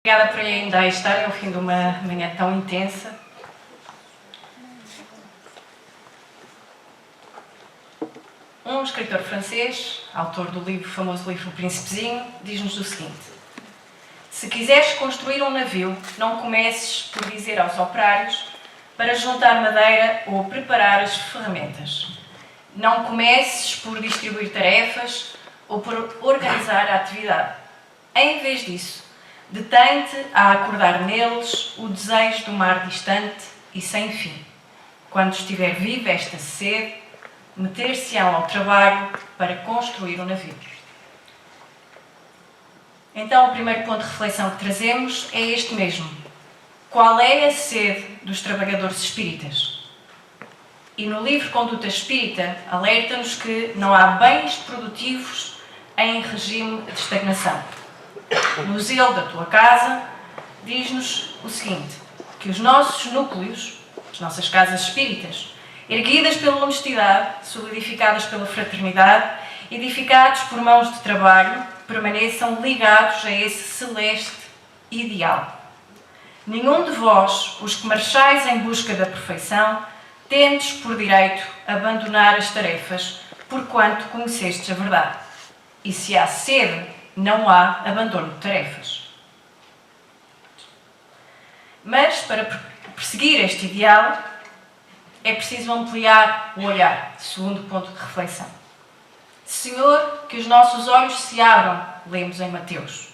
Obrigada por ainda estarem ao fim de uma manhã tão intensa. Um escritor francês, autor do famoso livro O Príncipezinho, diz-nos o seguinte: se quiseres construir um navio, não comeces por dizer aos operários para juntar madeira ou preparar as ferramentas. Não comeces por distribuir tarefas ou por organizar a atividade. Em vez disso, detém-te a acordar neles o desejo do mar distante e sem fim. Quando estiver viva esta sede, meter-se-ão ao trabalho para construir um navio. Então, o primeiro ponto de reflexão que trazemos é este mesmo. Qual é a sede dos trabalhadores espíritas? E no livro Conduta Espírita, alerta-nos que não há bens produtivos em regime de estagnação. No Zelo da Tua Casa, diz-nos o seguinte, que os nossos núcleos, as nossas casas espíritas, erguidas pela honestidade, solidificadas pela fraternidade, edificados por mãos de trabalho, permaneçam ligados a esse celeste ideal. Nenhum de vós, os que marchais em busca da perfeição, tendes por direito abandonar as tarefas, porquanto conhecestes a verdade. E se há sede, não há abandono de tarefas. Mas, para perseguir este ideal, é preciso ampliar o olhar. Segundo ponto de reflexão. Senhor, que os nossos olhos se abram, lemos em Mateus.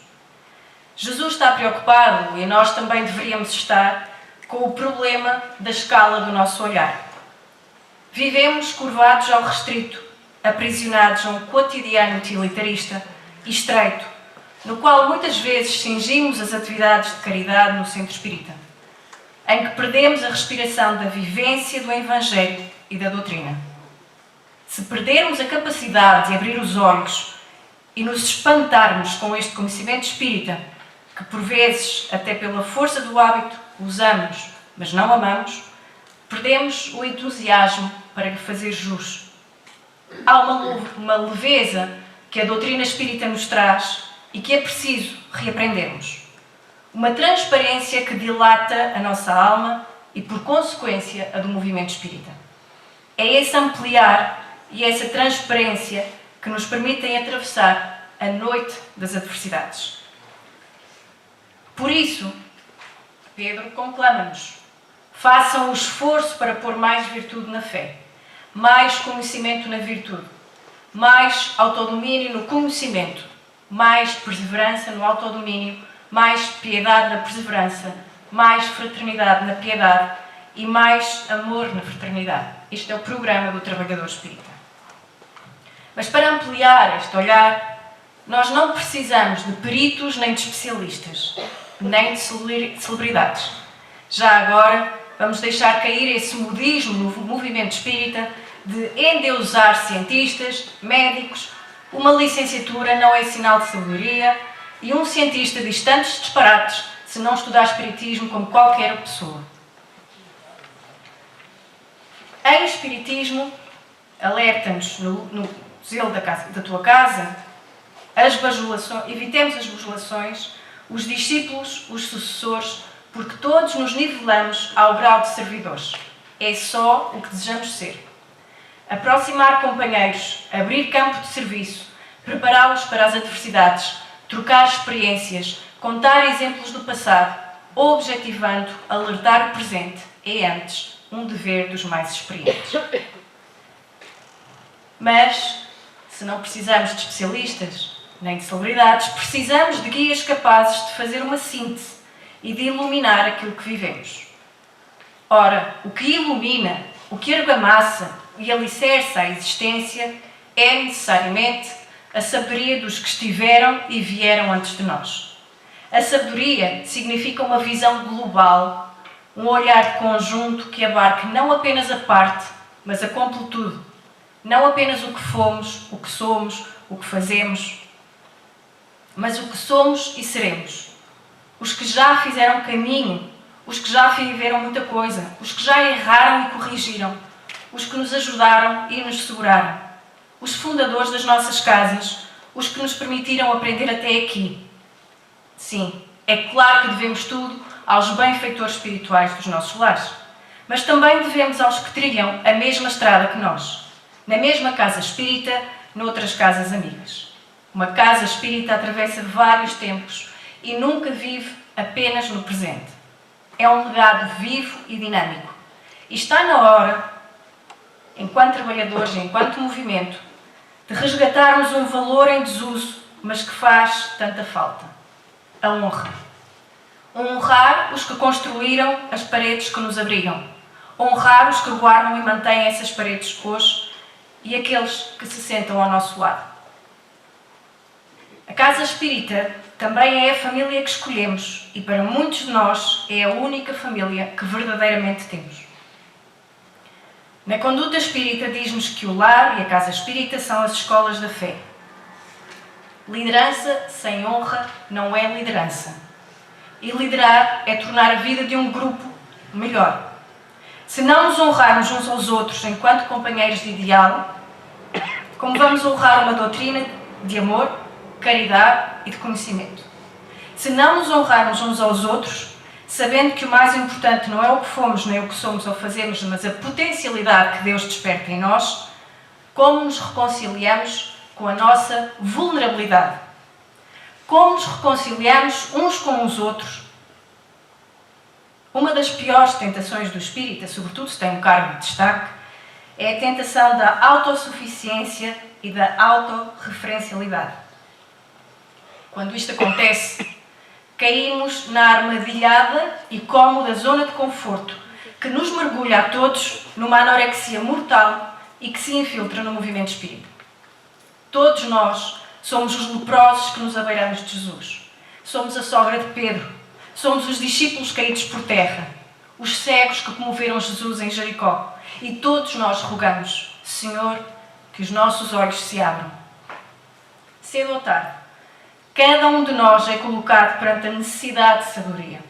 Jesus está preocupado, e nós também deveríamos estar, com o problema da escala do nosso olhar. Vivemos curvados ao restrito, aprisionados a um cotidiano utilitarista e estreito, no qual muitas vezes cingimos as atividades de caridade no centro espírita, em que perdemos a respiração da vivência do Evangelho e da doutrina. Se perdermos a capacidade de abrir os olhos e nos espantarmos com este conhecimento espírita, que por vezes, até pela força do hábito, usamos, mas não amamos, perdemos o entusiasmo para lhe fazer jus. Há uma leveza que a doutrina espírita nos traz e que é preciso reaprendermos. Uma transparência que dilata a nossa alma e, por consequência, a do movimento espírita. É esse ampliar e essa transparência que nos permitem atravessar a noite das adversidades. Por isso, Pedro conclama-nos: façam o esforço para pôr mais virtude na fé, mais conhecimento na virtude, mais autodomínio no conhecimento, mais perseverança no autodomínio, mais piedade na perseverança, mais fraternidade na piedade e mais amor na fraternidade. Este é o programa do trabalhador espírita. Mas para ampliar este olhar, nós não precisamos de peritos nem de especialistas, nem de celebridades. Já agora, vamos deixar cair esse modismo no movimento espírita de endeusar cientistas, médicos. Uma licenciatura não é sinal de sabedoria e um cientista diz tantos disparates se não estudar espiritismo como qualquer pessoa. Em espiritismo, alerta-nos no Zelo da Tua Casa, evitemos as bajulações, os discípulos, os sucessores, porque todos nos nivelamos ao grau de servidores. É só o que desejamos ser. Aproximar companheiros, abrir campo de serviço, prepará-los para as adversidades, trocar experiências, contar exemplos do passado, objetivando alertar o presente, é antes um dever dos mais experientes. Mas, se não precisamos de especialistas, nem de celebridades, precisamos de guias capazes de fazer uma síntese e de iluminar aquilo que vivemos. Ora, o que ilumina, o que argamassa e alicerça a existência é necessariamente a sabedoria dos que estiveram e vieram antes de nós. A sabedoria significa uma visão global, um olhar conjunto que abarque não apenas a parte, mas a completude. Não apenas o que fomos, o que somos, o que fazemos, mas o que somos e seremos. Os que já fizeram caminho, os que já viveram muita coisa, os que já erraram e corrigiram, os que nos ajudaram e nos seguraram, os fundadores das nossas casas, os que nos permitiram aprender até aqui. Sim, É claro que devemos tudo aos benfeitores espirituais dos nossos lares, mas também devemos aos que trilham a mesma estrada que nós, na mesma casa espírita, noutras casas amigas. Uma casa espírita atravessa vários tempos e nunca vive apenas no presente. É um legado vivo e dinâmico. E está na hora, enquanto trabalhadores, enquanto movimento, de resgatarmos um valor em desuso, mas que faz tanta falta: a honra. Honrar os que construíram as paredes que nos abrigam. Honrar os que guardam e mantêm essas paredes hoje e aqueles que se sentam ao nosso lado. A casa espírita também é a família que escolhemos e para muitos de nós é a única família que verdadeiramente temos. Na conduta espírita diz-nos que o lar e a casa espírita são as escolas da fé. Liderança sem honra não é liderança. E liderar é tornar a vida de um grupo melhor. Se não nos honrarmos uns aos outros enquanto companheiros de ideal, como vamos honrar uma doutrina de amor, caridade e de conhecimento? Se não nos honrarmos uns aos outros, sabendo que o mais importante não é o que fomos nem o que somos ou fazemos, mas a potencialidade que Deus desperta em nós, como nos reconciliamos com a nossa vulnerabilidade? Como nos reconciliamos uns com os outros? Uma das piores tentações do espírita, sobretudo se tem um cargo de destaque, é a tentação da autossuficiência e da autorreferencialidade. Quando isto acontece, caímos na armadilhada e cómoda zona de conforto que nos mergulha a todos numa anorexia mortal e que se infiltra no movimento espírita. Todos nós somos os leprosos que nos abeiramos de Jesus. Somos a sogra de Pedro. Somos os discípulos caídos por terra. Os cegos que comoveram Jesus em Jericó. E todos nós rogamos: Senhor, que os nossos olhos se abram. Cedo ou tarde, cada um de nós é colocado perante a necessidade de sabedoria.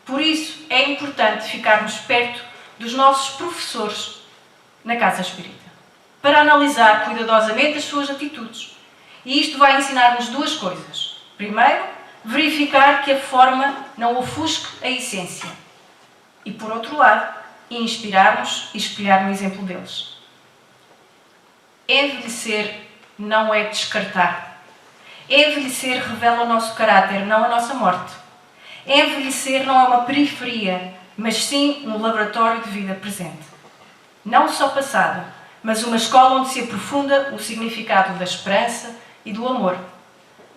Por isso, é importante ficarmos perto dos nossos professores na casa espírita, para analisar cuidadosamente as suas atitudes. E isto vai ensinar-nos duas coisas. Primeiro, verificar que a forma não ofusque a essência. E, por outro lado, inspirar-nos e espelhar no exemplo deles. Envelhecer não é descartar. Envelhecer revela o nosso caráter, não a nossa morte. Envelhecer não é uma periferia, mas sim um laboratório de vida presente. Não só passado, mas uma escola onde se aprofunda o significado da esperança e do amor.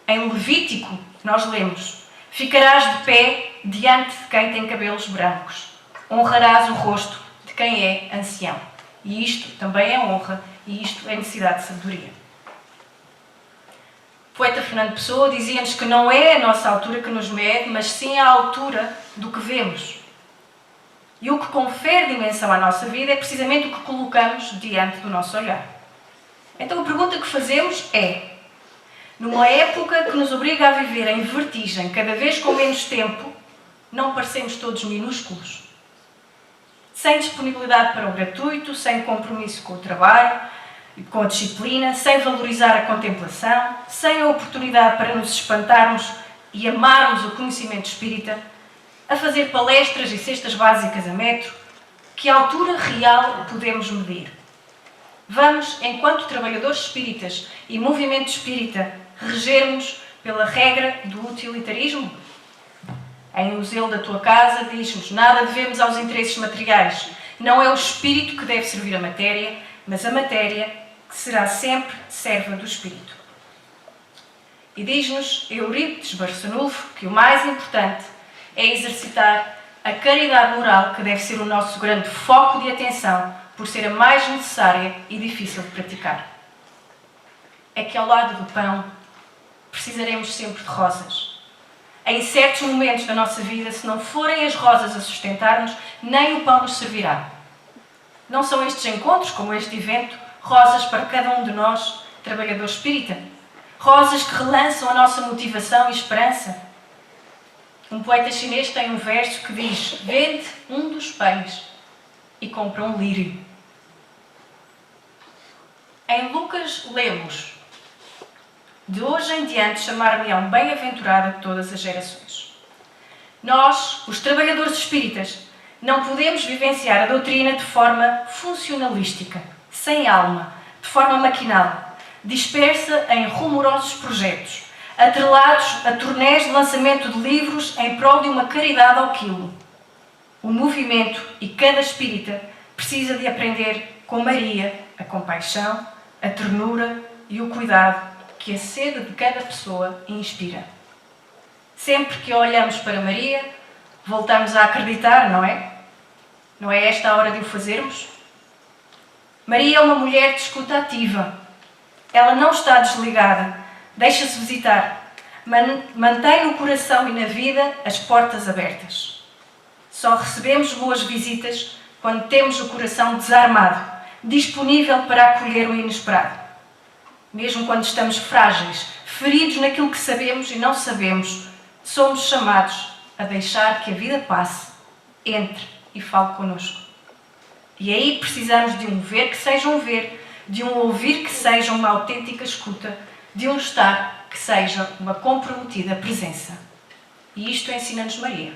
Em Levítico, nós lemos: ficarás de pé diante de quem tem cabelos brancos. Honrarás o rosto de quem é ancião. E isto também é honra, e isto é necessidade de sabedoria. O poeta Fernando Pessoa dizia-nos que não é a nossa altura que nos mede, mas sim a altura do que vemos. E o que confere dimensão à nossa vida é precisamente o que colocamos diante do nosso olhar. Então a pergunta que fazemos é: numa época que nos obriga a viver em vertigem, cada vez com menos tempo, não parecemos todos minúsculos? Sem disponibilidade para o gratuito, sem compromisso com o trabalho, com a disciplina, sem valorizar a contemplação, sem a oportunidade para nos espantarmos e amarmos o conhecimento espírita, a fazer palestras e cestas básicas a metro, que altura real podemos medir? Vamos, enquanto trabalhadores espíritas e movimento espírita, reger-nos pela regra do utilitarismo? Em O Zelo da Tua Casa diz-nos: nada devemos aos interesses materiais. Não é o espírito que deve servir a matéria, mas a matéria que será sempre serva do espírito. E diz-nos Eurípides Barçanufo que o mais importante é exercitar a caridade moral, que deve ser o nosso grande foco de atenção, por ser a mais necessária e difícil de praticar. É que ao lado do pão precisaremos sempre de rosas. Em certos momentos da nossa vida, se não forem as rosas a sustentar-nos, nem o pão nos servirá. Não são estes encontros, como este evento, rosas para cada um de nós, trabalhador espírita? Rosas que relançam a nossa motivação e esperança? Um poeta chinês tem um verso que diz: vende um dos pães e compra um lírio. Em Lucas lemos: de hoje em diante chamar-me-ão bem-aventurada de todas as gerações. Nós, os trabalhadores espíritas, não podemos vivenciar a doutrina de forma funcionalística, sem alma, de forma maquinal, dispersa em rumorosos projetos, atrelados a turnés de lançamento de livros em prol de uma caridade ao quilo. O movimento e cada espírita precisa de aprender com Maria a compaixão, a ternura e o cuidado que a sede de cada pessoa inspira. Sempre que olhamos para Maria, voltamos a acreditar, não é? Não é esta a hora de o fazermos? Maria é uma mulher de escuta ativa. Ela não está desligada, deixa-se visitar, mantém no coração e na vida as portas abertas. Só recebemos boas visitas quando temos o coração desarmado, disponível para acolher o inesperado. Mesmo quando estamos frágeis, feridos naquilo que sabemos e não sabemos, somos chamados a deixar que a vida passe, entre e fale connosco. E aí precisamos de um ver que seja um ver, de um ouvir que seja uma autêntica escuta, de um estar que seja uma comprometida presença. E isto ensina-nos Maria.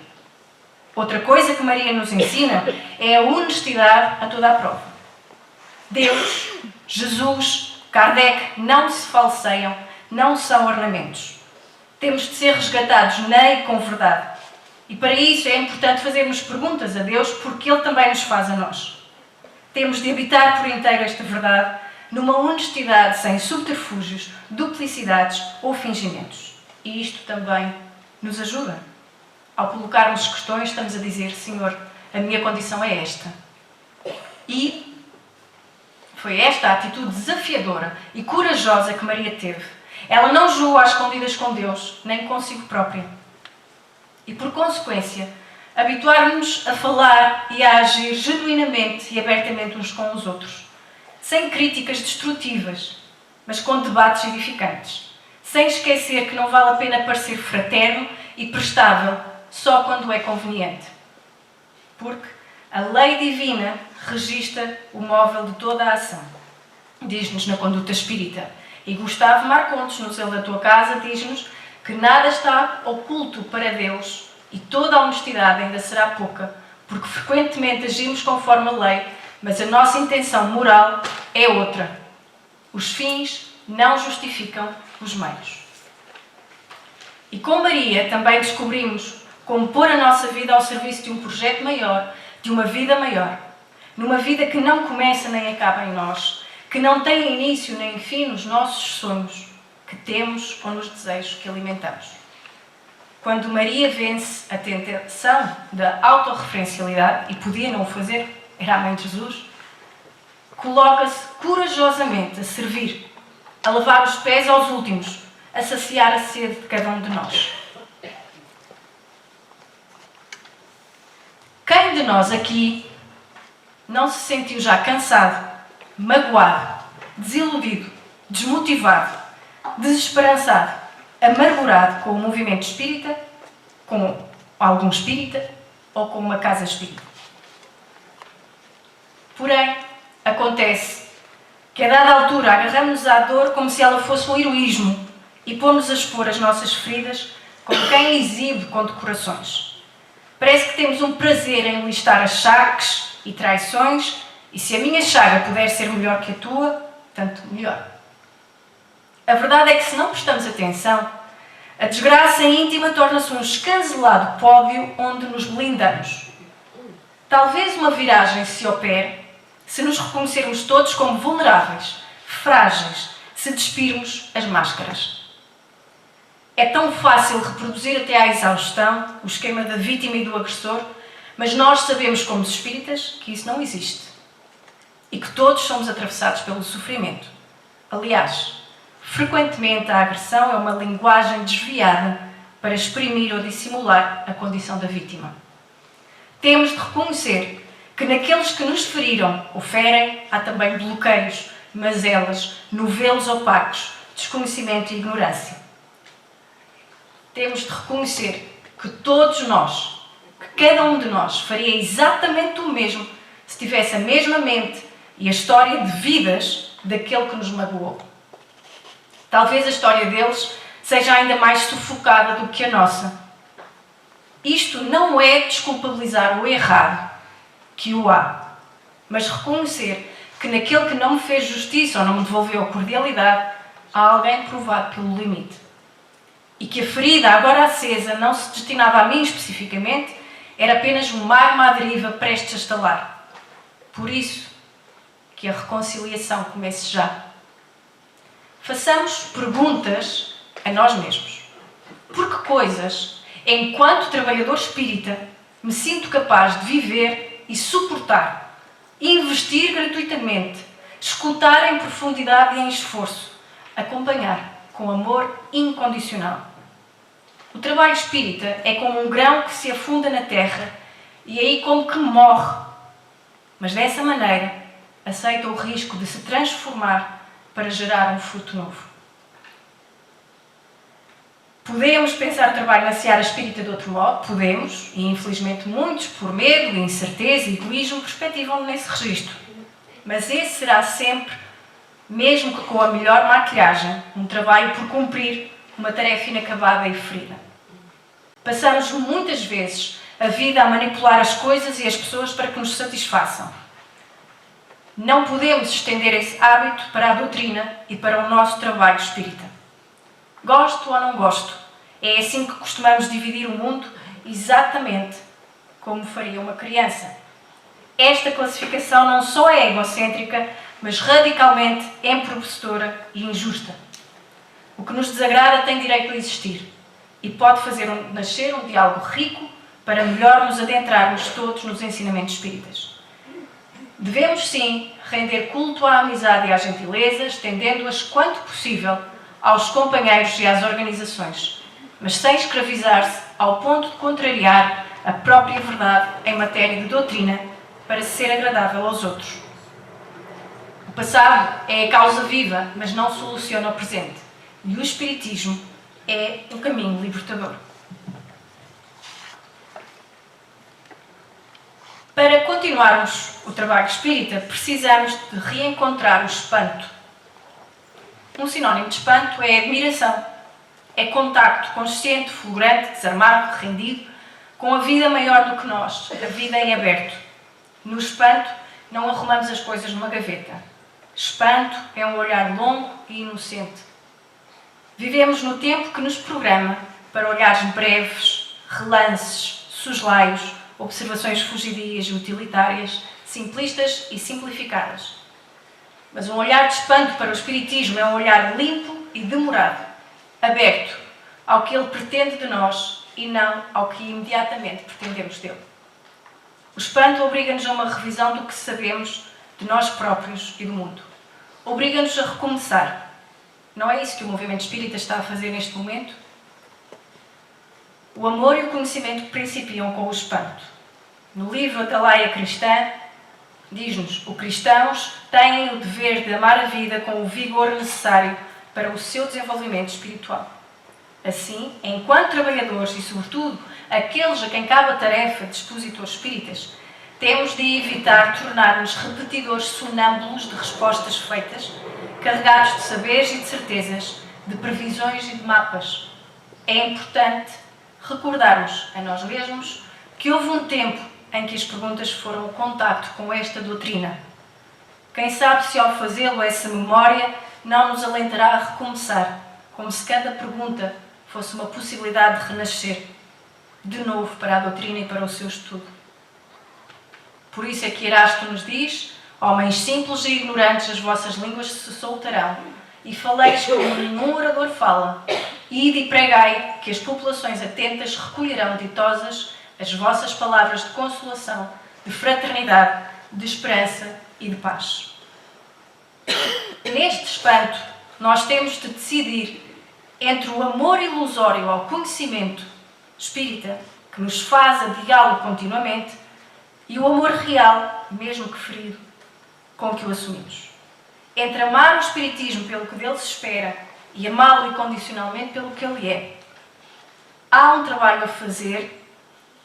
Outra coisa que Maria nos ensina é a honestidade a toda a prova. Deus, Jesus, Kardec não se falseiam, não são ornamentos. Temos de ser resgatados na e com verdade. E para isso é importante fazermos perguntas a Deus, porque Ele também nos faz a nós. Temos de habitar por inteiro esta verdade, numa honestidade sem subterfúgios, duplicidades ou fingimentos. E isto também nos ajuda. Ao colocarmos questões, estamos a dizer: Senhor, a minha condição é esta. E foi esta a atitude desafiadora e corajosa que Maria teve. Ela não jogou às escondidas com Deus, nem consigo própria. E, por consequência, habituar-nos a falar e a agir genuinamente e abertamente uns com os outros, sem críticas destrutivas, mas com debates edificantes, sem esquecer que não vale a pena parecer fraterno e prestável só quando é conveniente. Porque a lei divina registra o móvel de toda a ação. Diz-nos na Conduta Espírita. E Gustavo Marcondes, no Zelo da Tua Casa, diz-nos que nada está oculto para Deus e toda a honestidade ainda será pouca, porque frequentemente agimos conforme a lei, mas a nossa intenção moral é outra. Os fins não justificam os meios. E com Maria também descobrimos como pôr a nossa vida ao serviço de um projeto maior, de uma vida maior, numa vida que não começa nem acaba em nós, que não tem início nem fim nos nossos sonhos que temos ou nos desejos que alimentamos. Quando Maria vence a tentação da autorreferencialidade, e podia não o fazer, era a Mãe de Jesus, coloca-se corajosamente a servir, a lavar os pés aos últimos, a saciar a sede de cada um de nós. Quem de nós aqui não se sentiu já cansado, magoado, desiludido, desmotivado, desesperançado, amargurado com o movimento espírita, com algum espírita ou com uma casa espírita? Porém, acontece que a dada altura agarramos-nos à dor como se ela fosse um heroísmo e pomos a expor as nossas feridas como quem exibe condecorações. Parece que temos um prazer em listar achaques e traições, e se a minha chaga puder ser melhor que a tua, tanto melhor. A verdade é que, se não prestamos atenção, a desgraça íntima torna-se um escancelado pódio onde nos blindamos. Talvez uma viragem se opere se nos reconhecermos todos como vulneráveis, frágeis, se despirmos as máscaras. É tão fácil reproduzir até à exaustão o esquema da vítima e do agressor, mas nós sabemos, como espíritas, que isso não existe. E que todos somos atravessados pelo sofrimento. Aliás, frequentemente a agressão é uma linguagem desviada para exprimir ou dissimular a condição da vítima. Temos de reconhecer que naqueles que nos feriram ou ferem há também bloqueios, mazelas, novelos opacos, desconhecimento e ignorância. Temos de reconhecer que todos nós, que cada um de nós faria exatamente o mesmo se tivesse a mesma mente e a história de vidas daquele que nos magoou. Talvez a história deles seja ainda mais sufocada do que a nossa. Isto não é desculpabilizar o errado, que o há, mas reconhecer que naquele que não me fez justiça ou não me devolveu a cordialidade, há alguém provado pelo limite. E que a ferida, agora acesa, não se destinava a mim especificamente, era apenas um magma à deriva prestes a estalar. Por isso, que a reconciliação comece já. Façamos perguntas a nós mesmos. Por que coisas, enquanto trabalhador espírita, me sinto capaz de viver e suportar, investir gratuitamente, escutar em profundidade e em esforço, acompanhar com amor incondicional? O trabalho espírita é como um grão que se afunda na terra e aí como que morre, mas dessa maneira aceita o risco de se transformar para gerar um fruto novo. Podemos pensar o trabalho na seara espírita de outro modo? Podemos, e infelizmente muitos, por medo, incerteza e egoísmo, perspectivam nesse registro. Mas esse será sempre, mesmo que com a melhor maquilhagem, um trabalho por cumprir, uma tarefa inacabada e ferida. Passamos muitas vezes a vida a manipular as coisas e as pessoas para que nos satisfaçam. Não podemos estender esse hábito para a doutrina e para o nosso trabalho espírita. Gosto ou não gosto? É assim que costumamos dividir o mundo, exatamente como faria uma criança. Esta classificação não só é egocêntrica, mas radicalmente empobrecedora e injusta. O que nos desagrada tem direito a existir e pode fazer nascer um diálogo rico para melhor nos adentrarmos todos nos ensinamentos espíritas. Devemos, sim, render culto à amizade e à gentileza, estendendo-as quanto possível aos companheiros e às organizações, mas sem escravizar-se ao ponto de contrariar a própria verdade em matéria de doutrina para ser agradável aos outros. O passado é a causa viva, mas não soluciona o presente. E o Espiritismo é um caminho libertador. Para continuarmos o trabalho espírita, precisamos de reencontrar o espanto. Um sinónimo de espanto é admiração. É contacto consciente, fulgurante, desarmado, rendido, com a vida maior do que nós, a vida em aberto. No espanto, não arrumamos as coisas numa gaveta. Espanto é um olhar longo e inocente. Vivemos no tempo que nos programa para olhares breves, relances, soslaios, observações fugidias e utilitárias, simplistas e simplificadas. Mas um olhar de espanto para o Espiritismo é um olhar limpo e demorado, aberto ao que ele pretende de nós e não ao que imediatamente pretendemos dele. O espanto obriga-nos a uma revisão do que sabemos de nós próprios e do mundo. Obriga-nos a recomeçar. Não é isso que o movimento espírita está a fazer neste momento? O amor e o conhecimento principiam com o espanto. No livro Atalaia Cristã, diz-nos: os cristãos têm o dever de amar a vida com o vigor necessário para o seu desenvolvimento espiritual. Assim, enquanto trabalhadores e, sobretudo, aqueles a quem cabe a tarefa de expositores espíritas, temos de evitar tornar-nos repetidores sonâmbulos de respostas feitas, carregados de saberes e de certezas, de previsões e de mapas. É importante recordarmos a nós mesmos que houve um tempo em que as perguntas foram o contacto com esta doutrina. Quem sabe se ao fazê-lo essa memória não nos alentará a recomeçar, como se cada pergunta fosse uma possibilidade de renascer, de novo para a doutrina e para o seu estudo. Por isso é que Erasto nos diz: homens simples e ignorantes, as vossas línguas se soltarão, e faleis como nenhum orador fala, e ide e pregai que as populações atentas recolherão ditosas as vossas palavras de consolação, de fraternidade, de esperança e de paz. Neste espanto, nós temos de decidir entre o amor ilusório ao conhecimento espírita, que nos faz adiá-lo continuamente, e o amor real, mesmo que ferido, com que o assumimos. Entre amar o Espiritismo pelo que dele se espera e amá-lo incondicionalmente pelo que ele é. Há um trabalho a fazer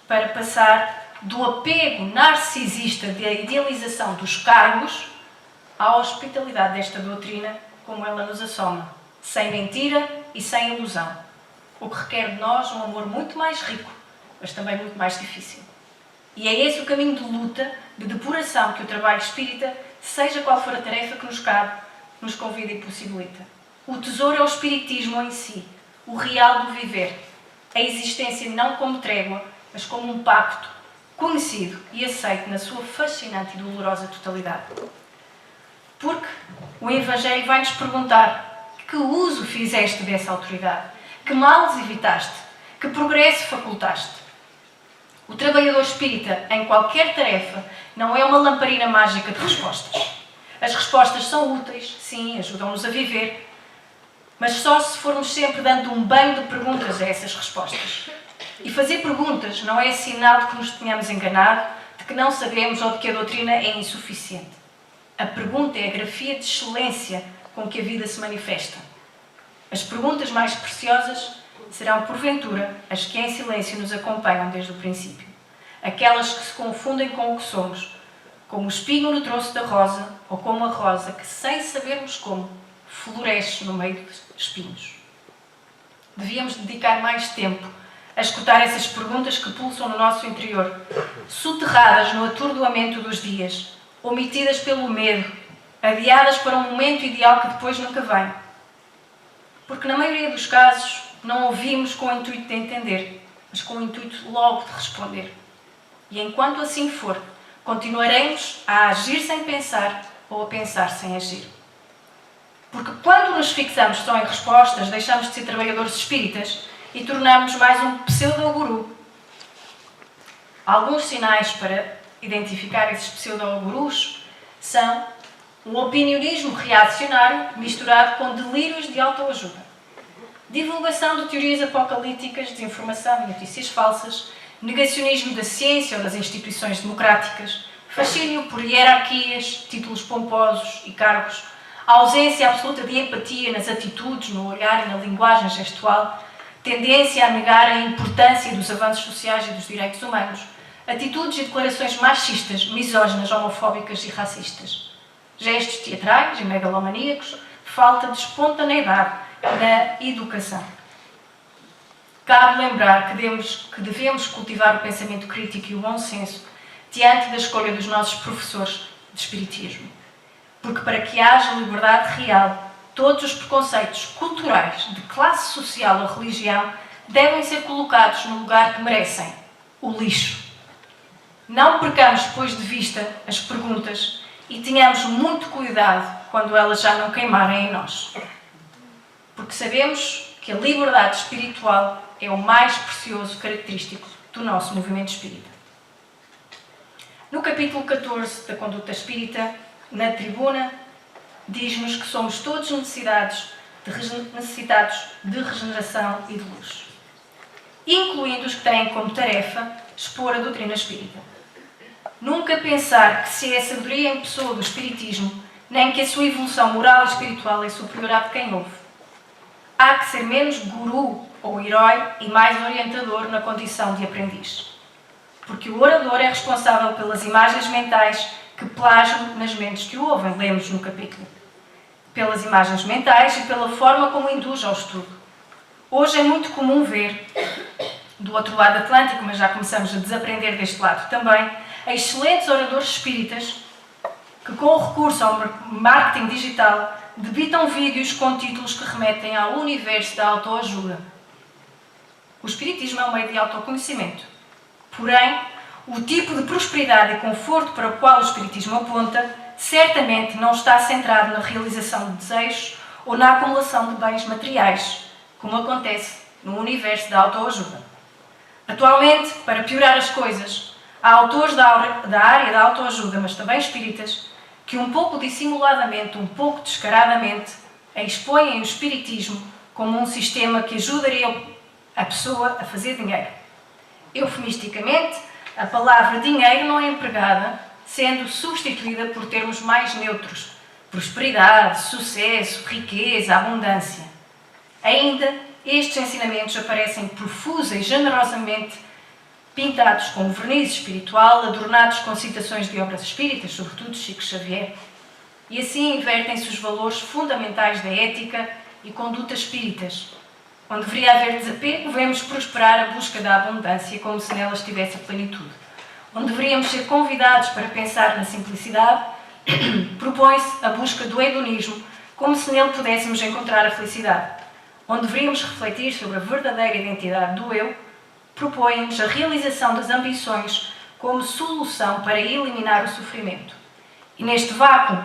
para passar do apego narcisista da idealização dos cargos à hospitalidade desta doutrina como ela nos assoma, sem mentira e sem ilusão, o que requer de nós um amor muito mais rico mas também muito mais difícil. E é esse o caminho de luta, de depuração que o trabalho espírita, seja qual for a tarefa que nos cabe, nos convida e possibilita. O tesouro é o espiritismo em si, o real do viver, a existência não como trégua, mas como um pacto conhecido e aceito na sua fascinante e dolorosa totalidade. Porque o Evangelho vai-nos perguntar: que uso fizeste dessa autoridade? Que males evitaste? Que progresso facultaste? O trabalhador espírita, em qualquer tarefa, não é uma lamparina mágica de respostas. As respostas são úteis, sim, ajudam-nos a viver, mas só se formos sempre dando um banho de perguntas a essas respostas. E fazer perguntas não é sinal de que nos tenhamos enganado, de que não sabemos ou de que a doutrina é insuficiente. A pergunta é a grafia de excelência com que a vida se manifesta. As perguntas mais preciosas serão, porventura, as que em silêncio nos acompanham desde o princípio. Aquelas que se confundem com o que somos, como o espinho no troço da rosa, ou como a rosa que, sem sabermos como, floresce no meio dos espinhos. Devíamos dedicar mais tempo a escutar essas perguntas que pulsam no nosso interior, soterradas no atordoamento dos dias, omitidas pelo medo, adiadas para um momento ideal que depois nunca vem. Porque, na maioria dos casos, não ouvimos com o intuito de entender, mas com o intuito logo de responder. E enquanto assim for, continuaremos a agir sem pensar ou a pensar sem agir. Porque quando nos fixamos só em respostas, deixamos de ser trabalhadores espíritas e tornamos mais um pseudo-guru. Alguns sinais para identificar esses pseudo-gurus são um opinionismo reacionário misturado com delírios de autoajuda, divulgação de teorias apocalípticas, desinformação e notícias falsas, negacionismo da ciência ou das instituições democráticas, fascínio por hierarquias, títulos pomposos e cargos, ausência absoluta de empatia nas atitudes, no olhar e na linguagem gestual, tendência a negar a importância dos avanços sociais e dos direitos humanos, atitudes e declarações machistas, misóginas, homofóbicas e racistas, gestos teatrais e megalomaníacos, falta de espontaneidade na educação. Cabe lembrar que devemos cultivar o pensamento crítico e o bom senso diante da escolha dos nossos professores de espiritismo. Porque para que haja liberdade real, todos os preconceitos culturais de classe social ou religião devem ser colocados no lugar que merecem, o lixo. Não percamos, pois, de vista as perguntas e tenhamos muito cuidado quando elas já não queimarem em nós. Porque sabemos que a liberdade espiritual é o mais precioso característico do nosso movimento espírita. No capítulo 14 da Conduta Espírita, na tribuna, diz-nos que somos todos necessitados de regeneração e de luz, incluindo os que têm como tarefa expor a doutrina espírita. Nunca pensar que se é a sabedoria em pessoa do espiritismo, nem que a sua evolução moral e espiritual é superior à de quem ouve. Há que ser menos guru ou herói e mais orientador na condição de aprendiz. Porque o orador é responsável pelas imagens mentais que plasmam nas mentes que o ouvem, lemos no capítulo. Pelas imagens mentais e pela forma como induz ao estudo. Hoje é muito comum ver, do outro lado do Atlântico, mas já começamos a desaprender deste lado também, excelentes oradores espíritas que, com o recurso ao marketing digital, debitam vídeos com títulos que remetem ao universo da autoajuda. O espiritismo é um meio de autoconhecimento. Porém, o tipo de prosperidade e conforto para o qual o espiritismo aponta certamente não está centrado na realização de desejos ou na acumulação de bens materiais, como acontece no universo da autoajuda. Atualmente, para piorar as coisas, há autores da área da autoajuda, mas também espíritas, que um pouco dissimuladamente, um pouco descaradamente, expõem o espiritismo como um sistema que ajudaria a pessoa a fazer dinheiro. Eufemisticamente, a palavra dinheiro não é empregada, sendo substituída por termos mais neutros: prosperidade, sucesso, riqueza, abundância. Ainda, estes ensinamentos aparecem profusa e generosamente pintados com um verniz espiritual, adornados com citações de obras espíritas, sobretudo Chico Xavier, e assim invertem-se os valores fundamentais da ética e conduta espíritas, Onde deveria haver desapego, vemos prosperar a busca da abundância como se nela estivesse a plenitude. Onde deveríamos ser convidados para pensar na simplicidade, propõe-se a busca do hedonismo como se nele pudéssemos encontrar a felicidade. Onde deveríamos refletir sobre a verdadeira identidade do eu, propõe-nos a realização das ambições como solução para eliminar o sofrimento. E neste vácuo,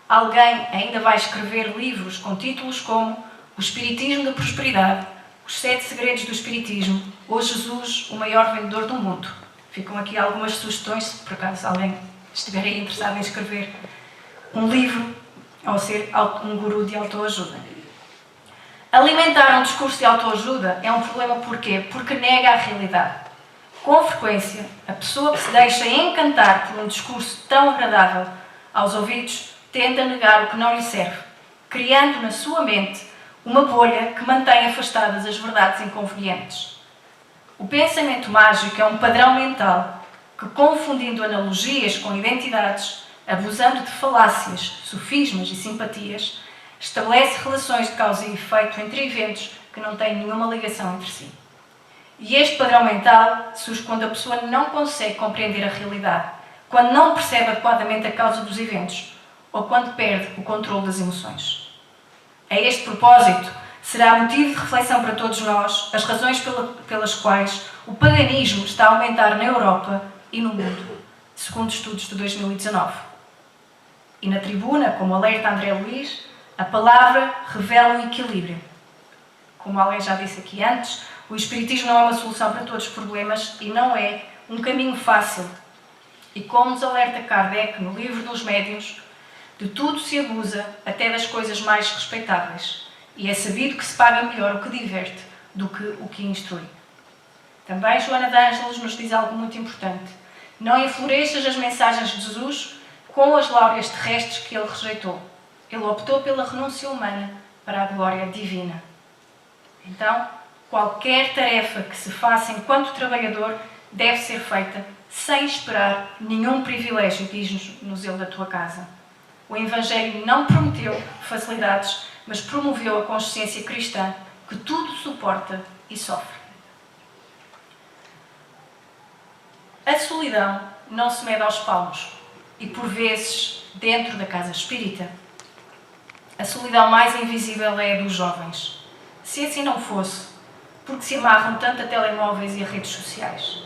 alguém ainda vai escrever livros com títulos como O Espiritismo da Prosperidade, Os 7 Segredos do Espiritismo ou Jesus, o maior vendedor do mundo. Ficam aqui algumas sugestões, se por acaso alguém estiver aí interessado em escrever um livro ou ser um guru de autoajuda. Alimentar um discurso de autoajuda é um problema porquê? Porque nega a realidade. Com frequência, a pessoa que se deixa encantar por um discurso tão agradável aos ouvidos tende a negar o que não lhe serve, criando na sua mente uma bolha que mantém afastadas as verdades inconvenientes. O pensamento mágico é um padrão mental que, confundindo analogias com identidades, abusando de falácias, sofismas e simpatias, estabelece relações de causa e efeito entre eventos que não têm nenhuma ligação entre si. E este padrão mental surge quando a pessoa não consegue compreender a realidade, quando não percebe adequadamente a causa dos eventos ou quando perde o controle das emoções. A este propósito, será motivo de reflexão para todos nós as razões pelas quais o paganismo está a aumentar na Europa e no mundo, segundo estudos de 2019. E na tribuna, como alerta André Luiz, a palavra revela o equilíbrio. Como alguém já disse aqui antes, o Espiritismo não é uma solução para todos os problemas e não é um caminho fácil. E como nos alerta Kardec no livro dos Médiuns, de tudo se abusa, até das coisas mais respeitáveis. E é sabido que se paga melhor o que diverte do que o que instrui. Também Joana de Ângeles nos diz algo muito importante. Não enfloresças as mensagens de Jesus com as glórias terrestres que ele rejeitou. Ele optou pela renúncia humana para a glória divina. Então, qualquer tarefa que se faça enquanto trabalhador deve ser feita sem esperar nenhum privilégio, diz-nos no Zelo da Tua Casa. O Evangelho não prometeu facilidades, mas promoveu a consciência cristã que tudo suporta e sofre. A solidão não se mede aos palmos e, por vezes, dentro da casa espírita. A solidão mais invisível é a dos jovens. Se assim não fosse, porque se amarram tanto a telemóveis e a redes sociais?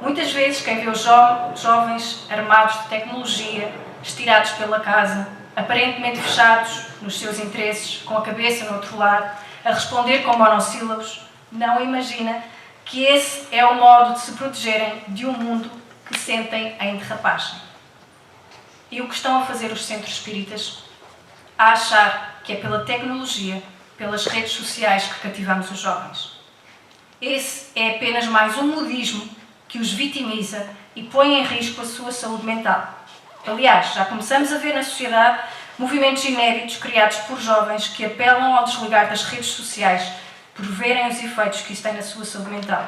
Muitas vezes quem vê os jovens armados de tecnologia, estirados pela casa, aparentemente fechados nos seus interesses, com a cabeça no outro lado, a responder com monossílabos, não imagina que esse é o modo de se protegerem de um mundo que sentem em derrapagem. E o que estão a fazer os centros espíritas? A achar que é pela tecnologia, pelas redes sociais que cativamos os jovens. Esse é apenas mais um modismo que os vitimiza e põe em risco a sua saúde mental. Aliás, já começamos a ver na sociedade movimentos inéditos criados por jovens que apelam ao desligar das redes sociais por verem os efeitos que isso tem na sua saúde mental.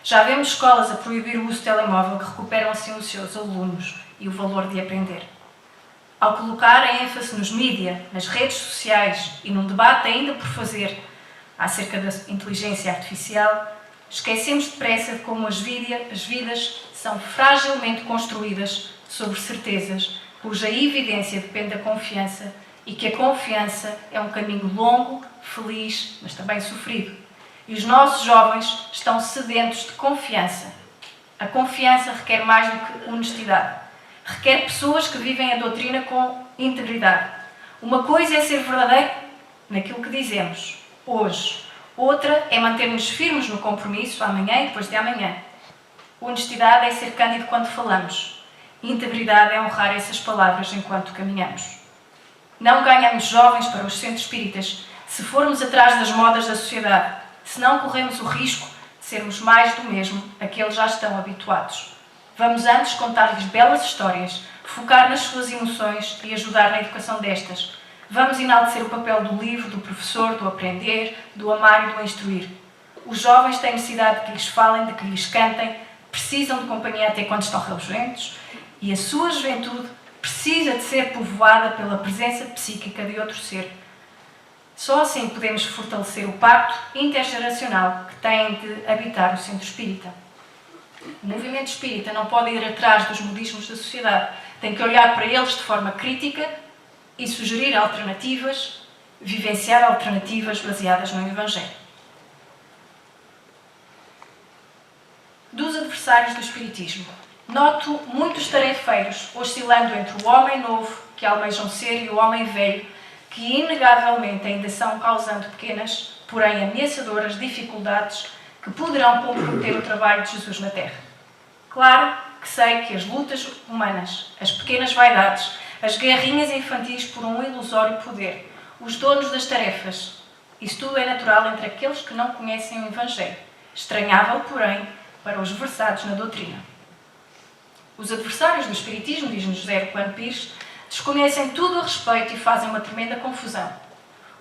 Já vemos escolas a proibir o uso do telemóvel que recuperam assim os seus alunos e o valor de aprender. Ao colocar a ênfase nos mídia, nas redes sociais e num debate ainda por fazer acerca da inteligência artificial, esquecemos depressa de como as vidas são fragilmente construídas sobre certezas cuja evidência depende da confiança e que a confiança é um caminho longo, feliz, mas também sofrido. E os nossos jovens estão sedentos de confiança. A confiança requer mais do que honestidade. Requer pessoas que vivem a doutrina com integridade. Uma coisa é ser verdadeiro naquilo que dizemos, hoje. Outra é manter-nos firmes no compromisso, amanhã e depois de amanhã. Honestidade é ser cândido quando falamos. Integridade é honrar essas palavras enquanto caminhamos. Não ganhamos jovens para os centros espíritas se formos atrás das modas da sociedade, se não corremos o risco de sermos mais do mesmo a que eles já estão habituados. Vamos antes contar-lhes belas histórias, focar nas suas emoções e ajudar na educação destas. Vamos enaltecer o papel do livro, do professor, do aprender, do amar e do instruir. Os jovens têm necessidade de que lhes falem, de que lhes cantem, precisam de companhia até quando estão rabugentos e a sua juventude precisa de ser povoada pela presença psíquica de outro ser. Só assim podemos fortalecer o pacto intergeracional que tem de habitar o centro espírita. O movimento espírita não pode ir atrás dos modismos da sociedade. Tem que olhar para eles de forma crítica e sugerir alternativas, vivenciar alternativas baseadas no Evangelho. Dos adversários do Espiritismo. Noto muitos tarefeiros oscilando entre o homem novo, que almejam ser, e o homem velho, que inegavelmente ainda são causando pequenas, porém ameaçadoras dificuldades que poderão comprometer o trabalho de Jesus na Terra. Claro que sei que as lutas humanas, as pequenas vaidades, as guerrinhas infantis por um ilusório poder, os donos das tarefas, isso tudo é natural entre aqueles que não conhecem o Evangelho. Estranhável, porém, para os versados na doutrina. Os adversários do Espiritismo, diz-nos José Herculano Pires, desconhecem tudo a respeito e fazem uma tremenda confusão.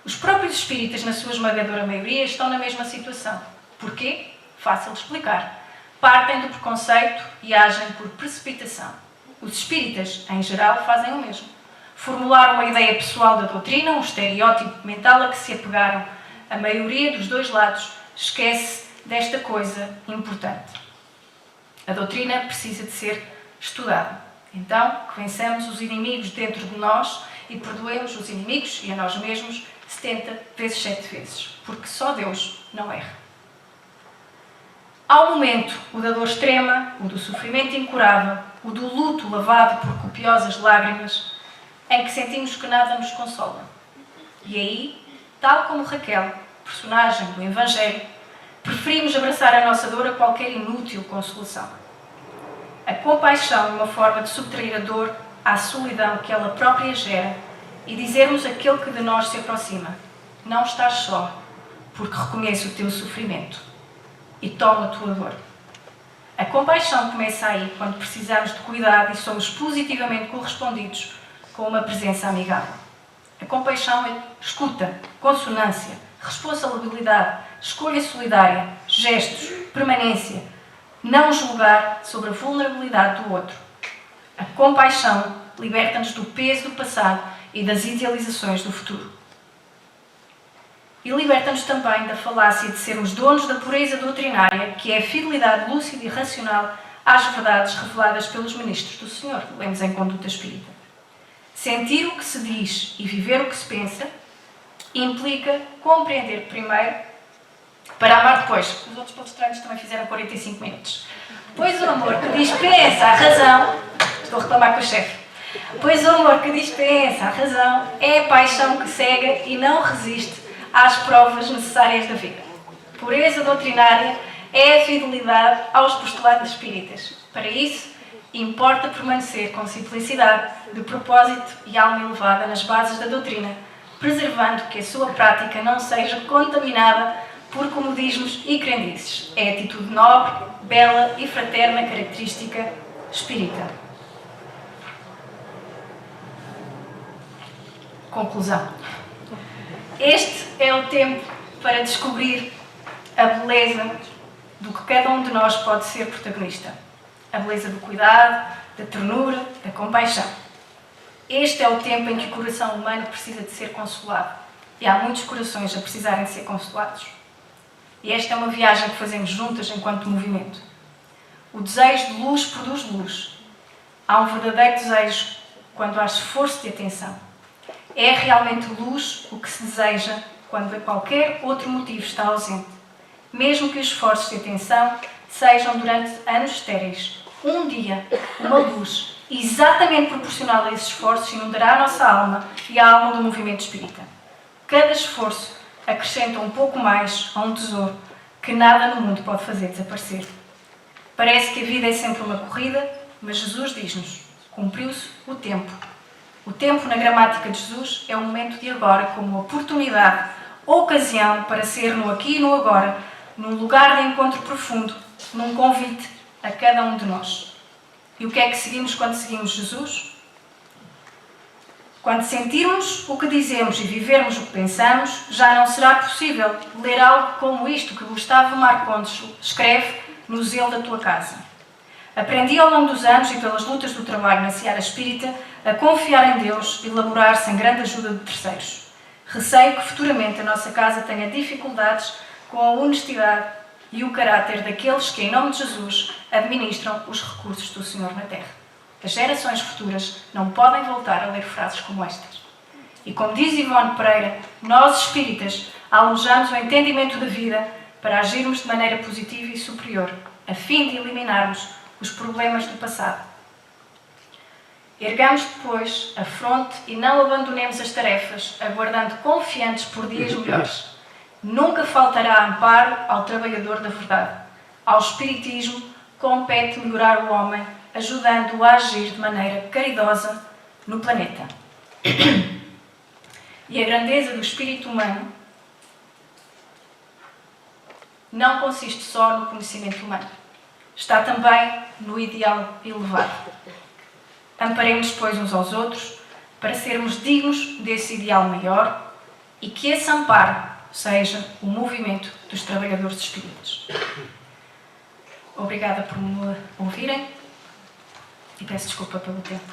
Os próprios espíritas, na sua esmagadora maioria, estão na mesma situação. Porquê? Fácil de explicar. Partem do preconceito e agem por precipitação. Os espíritas, em geral, fazem o mesmo. Formularam uma ideia pessoal da doutrina, um estereótipo mental a que se apegaram. A maioria dos dois lados esquece desta coisa importante. A doutrina precisa de ser estudada. Então, que vençamos os inimigos dentro de nós e perdoemos os inimigos e a nós mesmos 70 vezes 7 vezes, porque só Deus não erra. Há um momento, o da dor extrema, o do sofrimento incurável, o do luto lavado por copiosas lágrimas, em que sentimos que nada nos consola. E aí, tal como Raquel, personagem do Evangelho, preferimos abraçar a nossa dor a qualquer inútil consolação. A compaixão é uma forma de subtrair a dor à solidão que ela própria gera e dizermos àquele que de nós se aproxima: não estás só, porque reconheço o teu sofrimento e tomo a tua dor. A compaixão começa aí, quando precisamos de cuidado e somos positivamente correspondidos com uma presença amigável. A compaixão é escuta, consonância, responsabilidade, escolha solidária, gestos, permanência, não julgar sobre a vulnerabilidade do outro. A compaixão liberta-nos do peso do passado e das idealizações do futuro. E liberta-nos também da falácia de sermos donos da pureza doutrinária, que é a fidelidade lúcida e racional às verdades reveladas pelos ministros do Senhor, lemos em Conduta Espírita. Sentir o que se diz e viver o que se pensa implica compreender primeiro para amar depois. Os outros palestrantes também fizeram 45 minutos. Pois o amor que dispensa a razão... Estou a reclamar com o chefe. Pois o amor que dispensa a razão é a paixão que cega e não resiste às provas necessárias da vida. Pureza doutrinária é a fidelidade aos postulados espíritas. Para isso, importa permanecer com simplicidade, de propósito e alma elevada nas bases da doutrina, preservando que a sua prática não seja contaminada por comodismos e crendices. É a atitude nobre, bela e fraterna característica espírita. Conclusão. Este é o tempo para descobrir a beleza do que cada um de nós pode ser protagonista. A beleza do cuidado, da ternura, da compaixão. Este é o tempo em que o coração humano precisa de ser consolado. E há muitos corações a precisarem de ser consolados. E esta é uma viagem que fazemos juntas enquanto movimento. O desejo de luz produz luz. Há um verdadeiro desejo quando há esforço de atenção. É realmente luz o que se deseja quando qualquer outro motivo está ausente. Mesmo que os esforços de atenção sejam durante anos estéreis, um dia, uma luz exatamente proporcional a esses esforços inundará a nossa alma e a alma do movimento espírita. Cada esforço acrescenta um pouco mais a um tesouro que nada no mundo pode fazer desaparecer. Parece que a vida é sempre uma corrida, mas Jesus diz-nos: cumpriu-se o tempo. O tempo, na gramática de Jesus, é o momento de agora como oportunidade, ocasião para ser no aqui e no agora, num lugar de encontro profundo, num convite a cada um de nós. E o que é que seguimos quando seguimos Jesus? Quando sentirmos o que dizemos e vivermos o que pensamos, já não será possível ler algo como isto que Gustavo Marcondes escreve no Zelo da Tua Casa. Aprendi ao longo dos anos e pelas lutas do trabalho na seara espírita a confiar em Deus e laborar sem grande ajuda de terceiros. Receio que futuramente a nossa casa tenha dificuldades com a honestidade e o caráter daqueles que, em nome de Jesus, administram os recursos do Senhor na terra. As gerações futuras não podem voltar a ler frases como estas. E como diz Ivone Pereira, nós espíritas almejamos o entendimento da vida para agirmos de maneira positiva e superior, a fim de eliminarmos os problemas do passado. Ergamos depois a fronte e não abandonemos as tarefas, aguardando confiantes por dias melhores. Nunca faltará amparo ao trabalhador da verdade. Ao Espiritismo compete melhorar o homem, ajudando-o a agir de maneira caridosa no planeta. E a grandeza do espírito humano não consiste só no conhecimento humano. Está também no ideal elevado. Amparemos, pois, uns aos outros para sermos dignos desse ideal maior e que esse amparo seja o movimento dos trabalhadores espíritas. Obrigada por me ouvirem e peço desculpa pelo tempo.